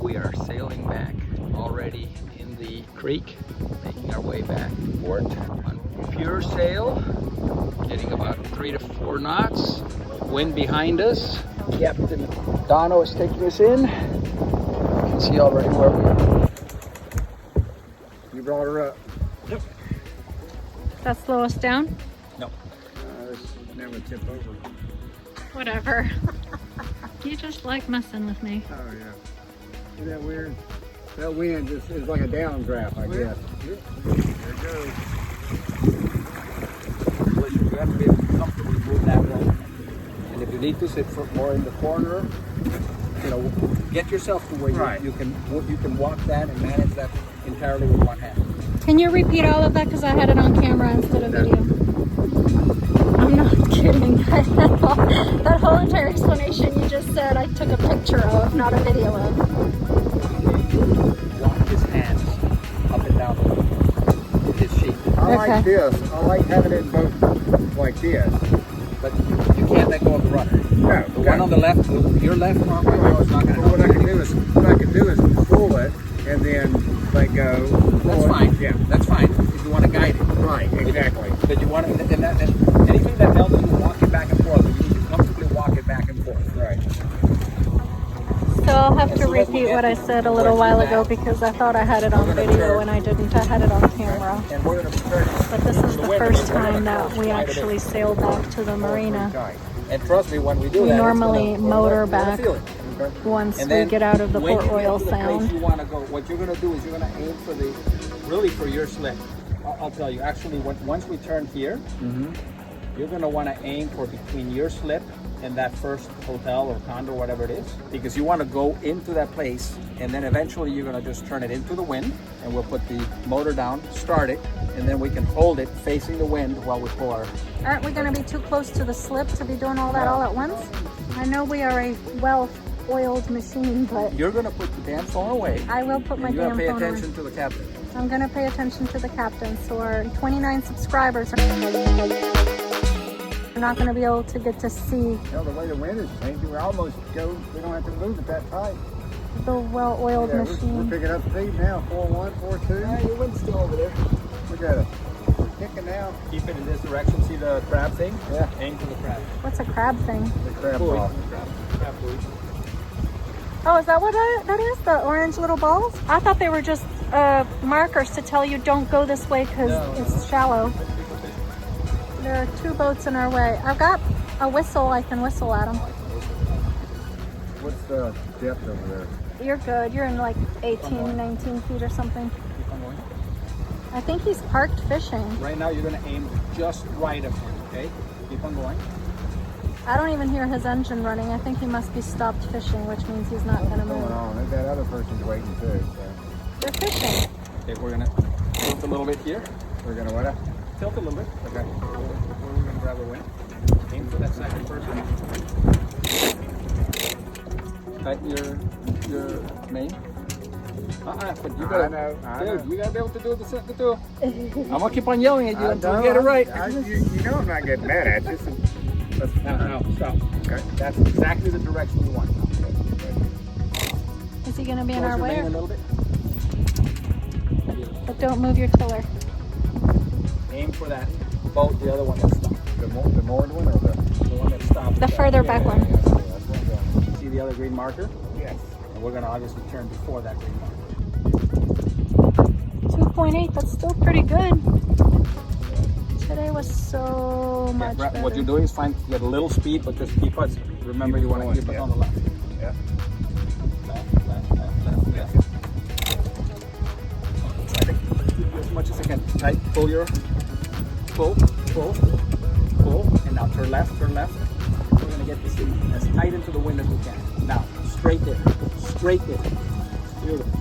We are sailing back already in the creek, making our way back to port on pure sail, getting about 3 to 4 knots. Wind behind us. Captain Dono is taking us in. You can see already where we are. You brought her up. Yep. That slow us down? No. This never tip over. Whatever. You just like messing with me. Oh yeah. Isn't that weird? That wind just is like a downdraft, I guess. There it goes. You have to be able to comfortably move that rope. And if you need to sit more in the corner, you know, get yourself to where you can walk that and manage that entirely with one hand. Can you repeat all of that? Because I had it on camera instead of video. I'm not kidding. That whole entire explanation you just said, I took a picture of, not a video of. Walk his hands up and down with his sheet. I like this. I like having it both like this. But you can't let go of the rudder. No. The one on the left, your left arm is not going to What I can do is pull it and then let go. That's fine. Yeah. That's fine if you want to guide it. Right, exactly. But you want to, and anything that helps you walk it back and forth, you need to comfortably walk it back and forth. Right. So I'll have to repeat what I said a little while ago because I thought I had it on video and I didn't. I had it on camera. And we're going to turn. But this is the first time that we actually sail back to the marina. And trust me, when we do We that, normally motor back Okay. once And we then get out of the when Port you get Royal to the place Sound. you want to go, what you're going to do is you're going to aim for the, really for your slip. I'll tell you, actually, once we turn here, you're going to want to aim for between your slip and that first hotel or condo, whatever it is, because you want to go into that place, and then eventually you're going to just turn it into the wind, and we'll put the motor down, start it, and then we can hold it facing the wind while we pull our... Aren't we going to be too close to the slip to be doing all that all at once? I know we are a well-oiled machine, but... You're going to put the damn phone away. I will put my damn phone away. You got to pay attention to the captain. I'm going to pay attention to the captain. So our 29 subscribers are not going to be able to get to see The way the wind is changing, we don't have to move it that tight. the well-oiled machine. We're picking up speed now, 4-1, 4-2. Yeah, your wind's still over there. Look at it. We're kicking now. Keep it in this direction. See the crab thing? Yeah. Aim for the crab. What's a crab thing? The crab Buoy. ball. Crab buoy. Oh, is that what that is? The orange little balls? I thought they were just markers to tell you don't go this way because it's shallow. There are 2 boats in our way. I've got a whistle. I can whistle at them. What's the depth over there? You're good. You're in like 18, 19 feet or something. Keep on going. I think he's parked fishing. Right now, you're going to aim just right of him, okay? Keep on going. I don't even hear his engine running. I think he must be stopped fishing, which means he's not going to What's move. going on? That other person's waiting too. So. They're fishing. Okay, we're going to tilt a little bit here. We're going to what? Tilt a little bit. Okay. Before we're going to grab a wind. Aim for that second person. Tighten your main. But you gotta, I know. dude, you gotta be able to do the two. I'm gonna keep on yelling at you until you get it right. You know I'm not getting mad at you. Now, stop. Okay. That's exactly the direction you want. Is he going to be in Close our your way? main a little bit. But don't move your tiller. Aim for that boat, the other one that stopped. The moored one or The one that stopped. The further back one. Yeah, that's what I'm doing. See the other green marker? Yes. And we're gonna obviously turn before that green marker. 2.8, that's still pretty good. Today was so much better. What you're doing is get a little speed, but just keep us. Remember, you want to keep us on the left. Yeah. Left. As much as I can. Tight. Pull, and now turn left. We're gonna get this thing as tight into the wind as we can. Now, straight there. Beautiful.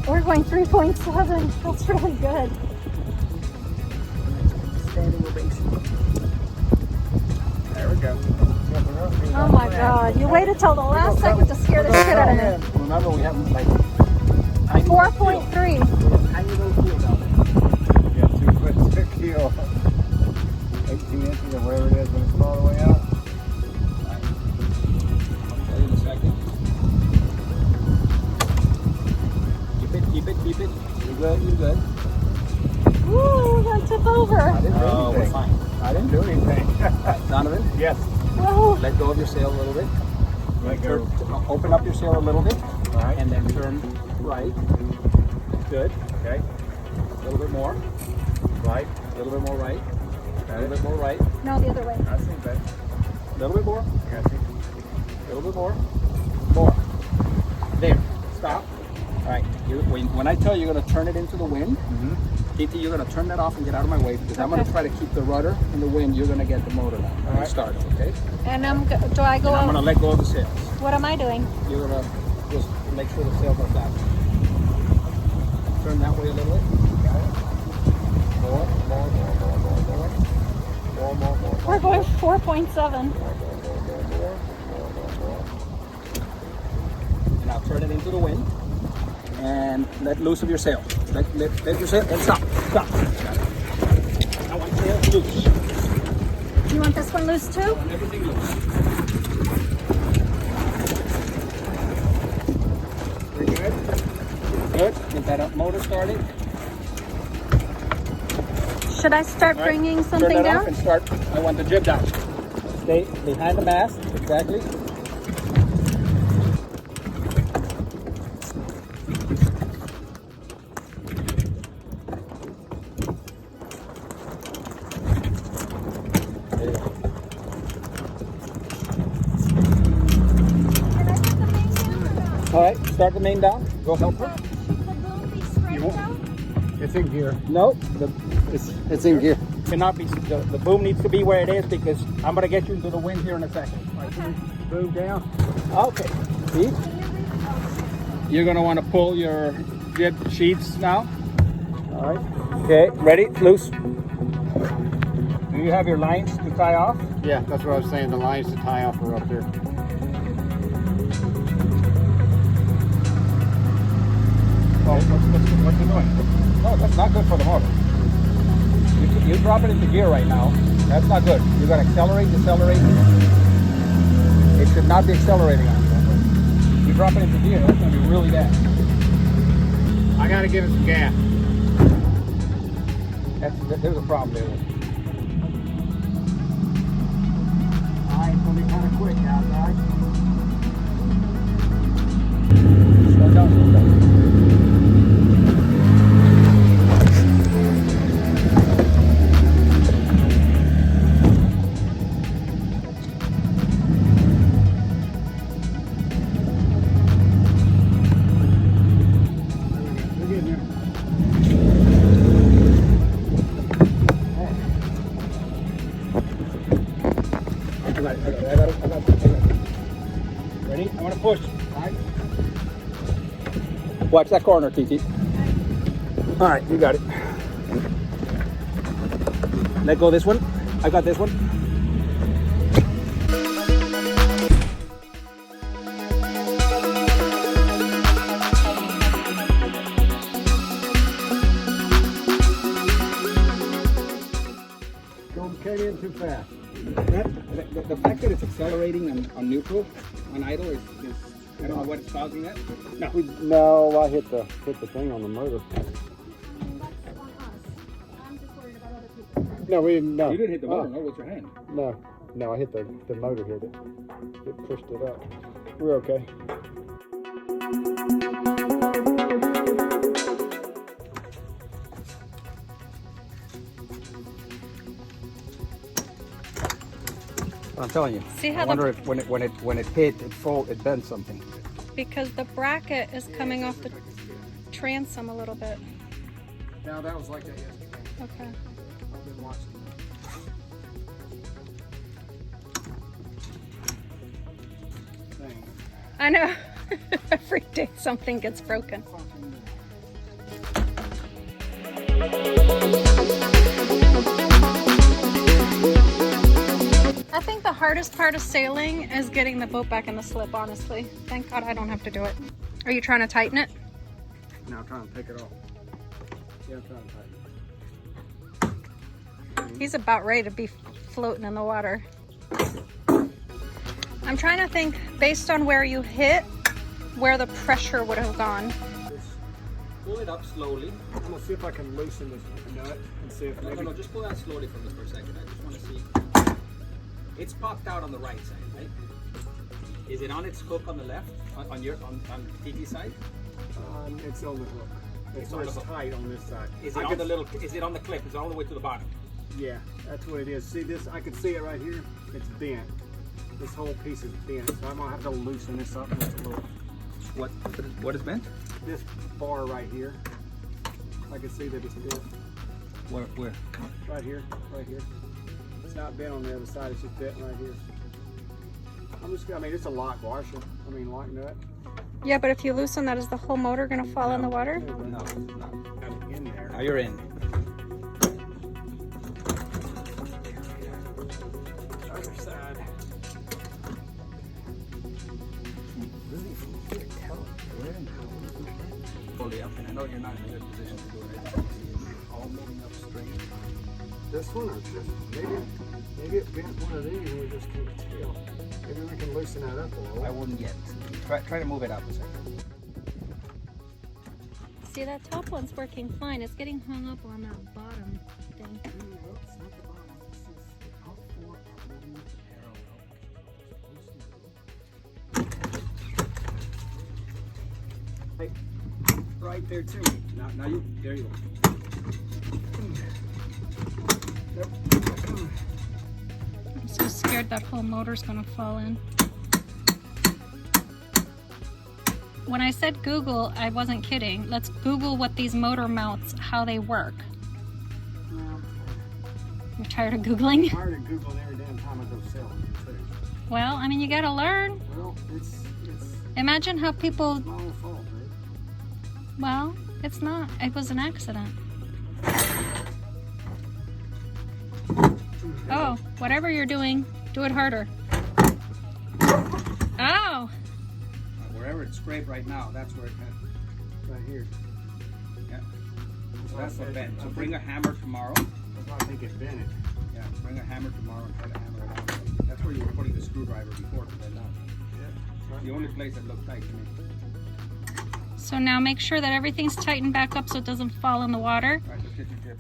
We're going 3.7. That's really good. standing ovation. There we go. Oh my God! You waited till the last second to scare the shit out of me. Remember, we have like 4.3. tiny little field out there. Yeah, 2 foot 6 keel. 18 inches or whatever it is when it's all the way out. I'll tell you in a second. Keep it. You're good. Woo! That took over. I didn't do Oh, we're anything. fine. I didn't do anything. Donovan, Yes. Whoa! let go of your sail a little bit. Let go. Open up your sail a little bit, All right. and then turn right. Good. Okay. A little bit more. Right. A little bit more right. A Got little it. bit more right. No, the other way. I see that. A little bit more. Got you. A little bit more. More. There. Stop. All right. When I tell you you're going to turn it into the wind, TT, you're going to turn that off and get out of my way because I'm going to try to keep the rudder in the wind. You're going to get the motor now. All right. Start. Okay. And do I go? And I'm going to let go of the sails. What am I doing? You're going to just make sure the sails are flat. Turn that way a little bit. Got it. More. We're going 4.7. And now turn it into the wind and let loose of your sail. Let your sail and stop. Got it. Now one sail loose. You want this one loose too? Everything loose. We're good. Good. Get that motor started. Should I start All right. bringing Turn something that down? off and start. I want the jib down. Stay behind the mast. Exactly. There you go. Can I put the main down or no? All right. Start the main down. Go help her. Should the boom be straight won't- out? It's in gear. No. It's in gear. Cannot be. The boom needs to be where it is because I'm going to get you into the wind here in a second. Okay. Boom down. Okay. See? You're going to want to pull your jib sheets now. All right. Okay. Ready? Loose. Do you have your lines to tie off? Yeah, that's what I was saying. The lines to tie off are up there. Oh, what's it doing? No, that's not good for the motor. You drop it into gear right now. That's not good. You're going to accelerate, decelerate. It should not be accelerating on you. You drop it into gear, that's going to be really bad. I got to give it some gas. There's a problem there. Alright, it's going to be kind of quick now, guys. Slow down, slow down. We're getting there. I got it. Ready? I'm gonna push. Right. Watch that corner, TT. All right, you got it. Let go of this one. I got this one. Don't cut in too fast. The fact that it's accelerating on neutral, on idle, is I don't know what it's causing that. No. No, I hit the thing on the motor. No, we didn't. No. You didn't hit the Oh, motor, no, with your hand. No, I hit the motor hit it. It pushed it up. We're okay. I'm telling you. See how I wonder if when it hit, it bent something. because the bracket is coming off the transom a little bit. Now that was like that yesterday. Okay. I've been watching. Thing. I know. Every day something gets broken. Fucking hardest part of sailing is getting the boat back in the slip, honestly. Thank God I don't have to do it. Are you trying to tighten it? Now I'm trying to take it off. Yeah, I'm trying to tighten it. He's about ready to be floating in the water. I'm trying to think, based on where you hit, where the pressure would have gone. Just pull it up slowly. I'm gonna see if I can loosen this nut and see if maybe. No, just pull that slowly for me for a second. I just want to see. It's popped out on the right side, right? Is it on its hook on the left? On TT side? It's on the hook. It's on the tight on this side. Is it on the little? Is it on the clip? Is it all the way to the bottom? Yeah, that's what it is. See this? I can see it right here. It's bent. This whole piece is bent, so I'm gonna have to loosen this up just a little. What is bent? This bar right here. I can see that it's bent. Where? Right here. Right here. It's not bent on the other side. It's just bent right here. I mean, it's a lock washer. Lock nut. Yeah, but if you loosen that, is the whole motor gonna fall in the water? No, it's not. Got it in there. Now you're in. Other side. Really, from here, tell where and how. Fully up, and I know you're not in a good position to do it. All moving up straight. This one or just maybe it bent one of these and we just can't tell. Maybe we can loosen that up a little. I wouldn't yet. Try to move it up a second. See, that top one's working fine. It's getting hung up on that bottom thing. It's not the bottom. This is how four parallel. Right there too. Now you, there you go. I'm so scared that whole motor's gonna fall in. When I said Google, I wasn't kidding. Let's Google what these motor mounts, how they work. You're tired of Googling? I'm tired of Googling every damn time I go sailing. Well, I mean, you gotta learn. Well, it's Imagine how people, my own fault, right? well, it's not. It was an accident. Oh, whatever you're doing, do it harder. Oh! Wherever it's scraped right now, that's where it bent. Right here. Yeah. So that's what bent. So bring a hammer tomorrow. I think it bent it. Yeah, bring a hammer tomorrow and try to hammer it out. That's where you were putting the screwdriver before to bend out. Yeah. The only place that looked tight to me. So now make sure that everything's tightened back up so it doesn't fall in the water. All right, let's get your tip.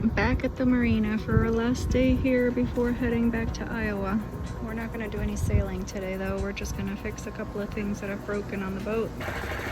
And back at the marina for our last day here before heading back to Iowa. We're not going to do any sailing today though. We're just going to fix a couple of things that have broken on the boat.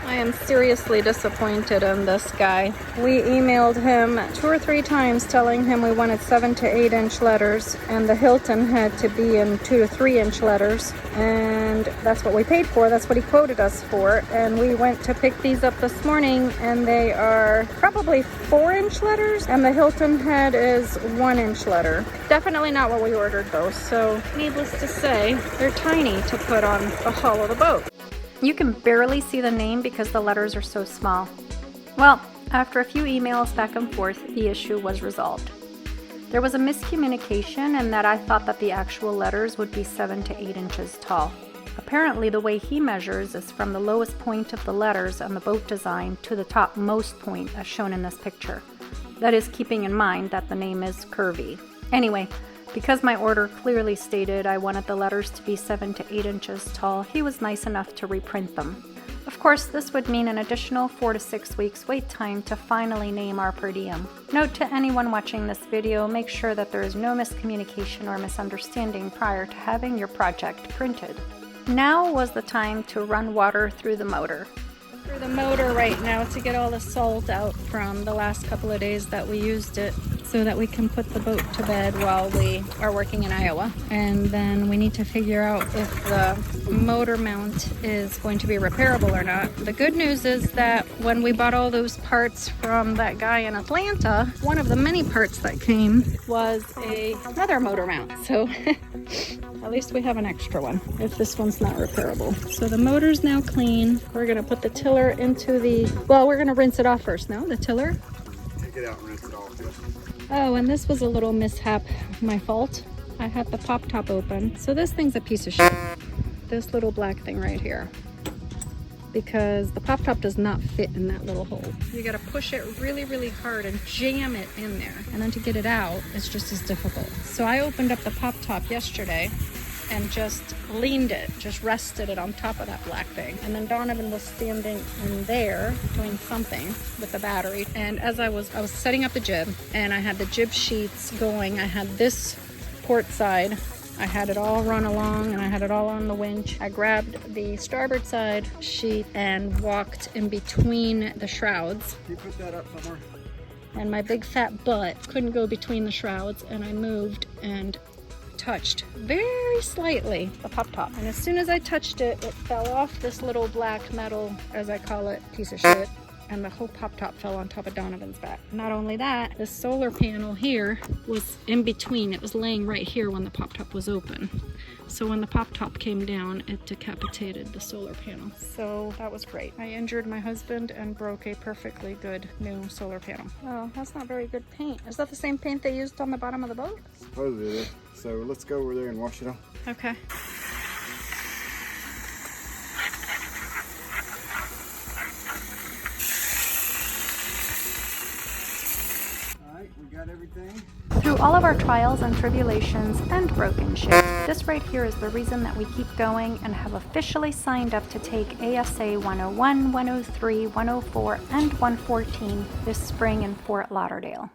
I am seriously disappointed in this guy. We emailed him 2 or 3 times telling him we wanted 7 to 8 inch letters and the Hilton had to be in 2 to 3 inch letters, and that's what we paid for. That's what he quoted us for, and we went to pick these up this morning and they are probably 4 inch letters and the Hilton head is 1 inch letter. Definitely not what we ordered though, so needless to say, they're tiny to put on the hull of the boat. You can barely see the name because the letters are so small. Well, after a few emails back and forth, the issue was resolved. There was a miscommunication in that I thought that the actual letters would be 7 to 8 inches tall. Apparently, the way he measures is from the lowest point of the letters on the boat design to the topmost point as shown in this picture. That is, keeping in mind that the name is curvy. Anyway, because my order clearly stated I wanted the letters to be 7 to 8 inches tall, he was nice enough to reprint them. Of course, this would mean an additional 4 to 6 weeks wait time to finally name Ourper Diem. Note to anyone watching this video, make sure that there is no miscommunication or misunderstanding prior to having your project printed. Now was the time to run water through the motor. Through the motor right now to get all the salt out from the last couple of days that we used it, so that we can put the boat to bed while we are working in Iowa. And then we need to figure out if the motor mount is going to be repairable or not. The good news is that when we bought all those parts from that guy in Atlanta, one of the many parts that came was another motor mount. So at least we have an extra one if this one's not repairable. So the motor's now clean. We're gonna put the tiller into the, well, we're gonna rinse it off first, no? The tiller? to get out and rinse it off. Oh, and this was a little mishap, my fault. I had the pop top open. So this thing's a piece of shit. This little black thing right here. Because the pop top does not fit in that little hole. You gotta push it really, really hard and jam it in there. And then to get it out, it's just as difficult. So I opened up the pop top yesterday and just leaned it, just rested it on top of that black thing. And then Donovan was standing in there doing something with the battery. And as I was setting up the jib, and I had the jib sheets going, I had this port side, I had it all run along and I had it all on the winch. I grabbed the starboard side sheet and walked in between the shrouds. Can you put that up somewhere? And my big fat butt couldn't go between the shrouds, and I moved and touched very slightly the pop top. And as soon as I touched it, it fell off this little black metal, as I call it, piece of shit. And the whole pop top fell on top of Donovan's back. Not only that, the solar panel here was in between. It was laying right here when the pop top was open. So when the pop top came down, it decapitated the solar panel. So that was great. I injured my husband and broke a perfectly good new solar panel. Oh, that's not very good paint. Is that the same paint they used on the bottom of the boat? Supposedly it is. So let's go over there and wash it off. Okay. We got everything. Through all of our trials and tribulations and broken ships, this right here is the reason that we keep going and have officially signed up to take ASA 101, 103, 104, and 114 this spring in Fort Lauderdale.